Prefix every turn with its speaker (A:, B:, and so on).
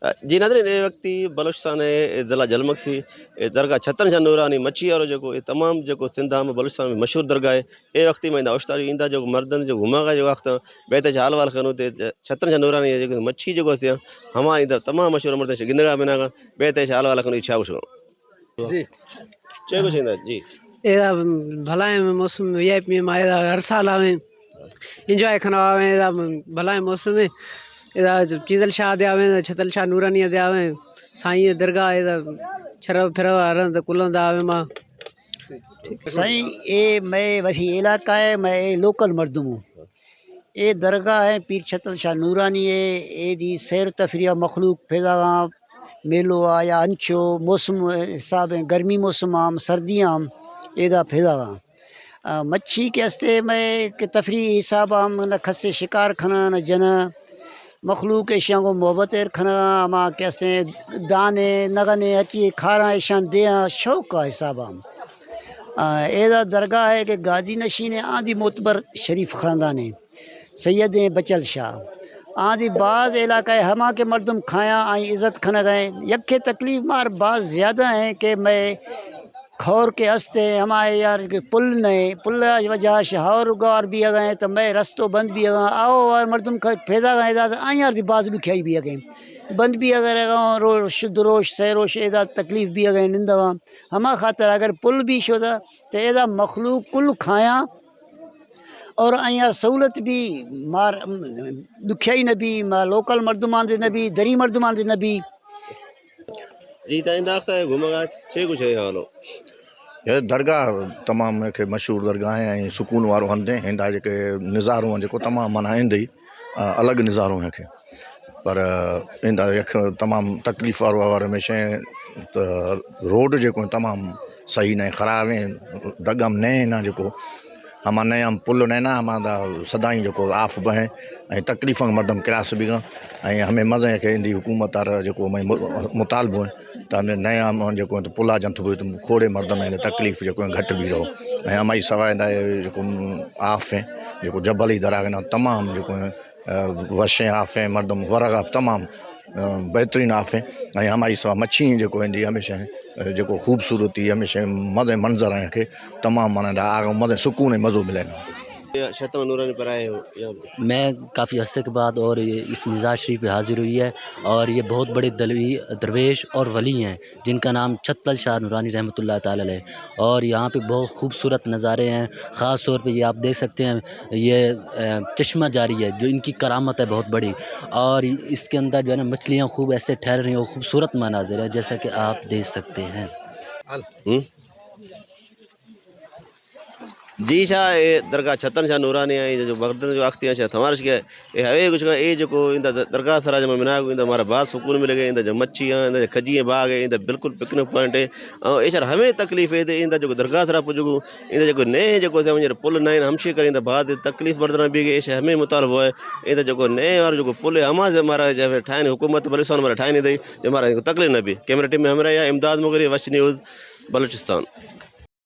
A: जी नाज़रीन ए वक़्ति बलूचिस्तान ए ज़िला जलमक्सी ए दरगाह छतन शाह नूरानी मच्छी वारो जेको ए तमाम जेको सिंध में बलूचिस्तान में मशहूर दरगाह है। ए वक़्ति में इंदा उस्ताद इंदा जो मर्दन जो घुमागा जो वक़्त बेते हाल वाल खनो ते छतन शाह नूरानी जेको मच्छी जेको से हमा इंदा तमाम मशहूर मर्दन गिंदगा बिनागा बेते हाल वाल खनो इच्छा उछो
B: जी
A: चे कुछ इंदा जी
B: एदा भलाए मौसम वीआईपी में आए हर साल आवे एंजॉय करना आवे एदा भलाए मौसम में एदा चीजल शाह दे आवे छतल शाह नूरानी दे आवे साईं दरगाह एदा छरव फिरव हरन कुलन दा आवे मां
C: साईं ये मैं वही इलाका है, मैं लोकल मर्दूम हूँ। ये दरगाह है पीर छतल शाह नूरानी है। ये दी सैर तफरिया मखलूक पैदा मेलो आ या अंचो मौसम हिसाब है, गर्मी मौसम आम सर्दियाँ आम एदा पैदा मच्छी के हस्ते में के तफरी हिसाब आम न खसे शिकार खाना न जना मखलूक ऐशा को मोहब्बत खाना माँ के हस्ते दाने नगने अची खारा ऐशा दे शौक का हिसाब आम एदा दरगाह है कि गाजी नशीन आदि मोतबर शरीफ ख़ानदान है सैयद बचल शाह आदि बाज़ इलाका हमा के मर्दम खाया आई इज़्ज़त खन गए यखे तकलीफ़ मार बाज़ ज़्यादा है कि मैं खौर के हस्ते हमारे यार के पुल नहीं पुल वजह शहर गार भी गए तो मैं रस्तो बंद भी आओ और मर्दम पैदा गए आई यार बाज़ भी खाई भी गए बंद भी अगर रो शुद्ध रोश सैरोश एदा तकलीफ़ भी अगर निंदा हमा खातर अगर पुल भी शुदा तो एदा मखलूक कुल खाया और अँ सहूलत भी मार दुखियाई न भी मार लोकल मर्दुमान न भी दरी मर्दुमान न भी
A: जी ताइंदा है घुमागा चे कुछ है हालो
D: ये दरगाह तमाम के मशहूर दरगाह हैं सुकून वारो हंधे हिंदा जेके निज़ारो जो तमाम माना इंदी अलग निज़ारो है के पर इंदा तमाम तकलीफ़ वारो हमेशा रोड जो तमाम सही न ख़राब है दगम न ना जो हमा नया पुल न ना हमारा सदाई जो आफ बहें तकलीफ़ मर्दम क्रास भी हमें मज़े के इंदी हुकूमत जो मुतालबो है तो हमें नया जो पुला जंत भी खोड़े मर्दम तकलीफ़ जो घट भी रहो हमारी सवाए जो आफ है जो जबली दराग तमाम जो वशे आफ है मर्दम वरग तमाम बेहतरीन आफ है हमारी सवा मच्छी जो इंदी हमेशा जो खूबसूरती हमेशा मज़े मंजर के तमाम माना आग मज़े सुकून मज़ो मिले
A: छतन नूरानी पर आए हो
E: मैं काफ़ी अरसे के बाद और ये इस मिज़ाज शरीफ पे हाज़िर हुई है और ये बहुत बड़े दरवेश और वली हैं जिनका नाम छतल शाह नूरानी रहमतुल्लाह ताला अलैह और यहाँ पे बहुत खूबसूरत नज़ारे हैं। ख़ास तौर पे ये आप देख सकते हैं ये चश्मा जारी है जो इनकी करामत है बहुत बड़ी और इसके अंदर जो है ना मछलियाँ खूब ऐसे ठहर रही हैं और ख़ूबसूरत मनाज़िर है जैसा कि आप देख सकते हैं।
A: जी शाह ए दरगाह छतन शाह नूरानी आई जो बगदन जो आखती है थमारश के ए हवे कुछ का ए जो इंदा दरगाह सराज में मिना इंदा हमारा बात सुकून मिलेगा इंदा जो मच्छी है इंदा खजी बाग है इंदा बिल्कुल पिकनिक पॉइंट है और ऐसा हमें तकलीफ है इंदा जो दरगाह सरा जो इंदा जो नए जो से पुल नए हमशे कर इंदा बाद तकलीफ बरदना भी ऐसे हमें मुतालबो है इंदा जो नए वाला जो पुल है हमारे हमारा जो ठाइन हुकूमत बलूचिस्तान हमारा ठाइन दी जो हमारा तकलीफ न भी कैमरा टीम में हमारा यहाँ इमदाद मुगरी वश न्यूज़ बलूचिस्तान।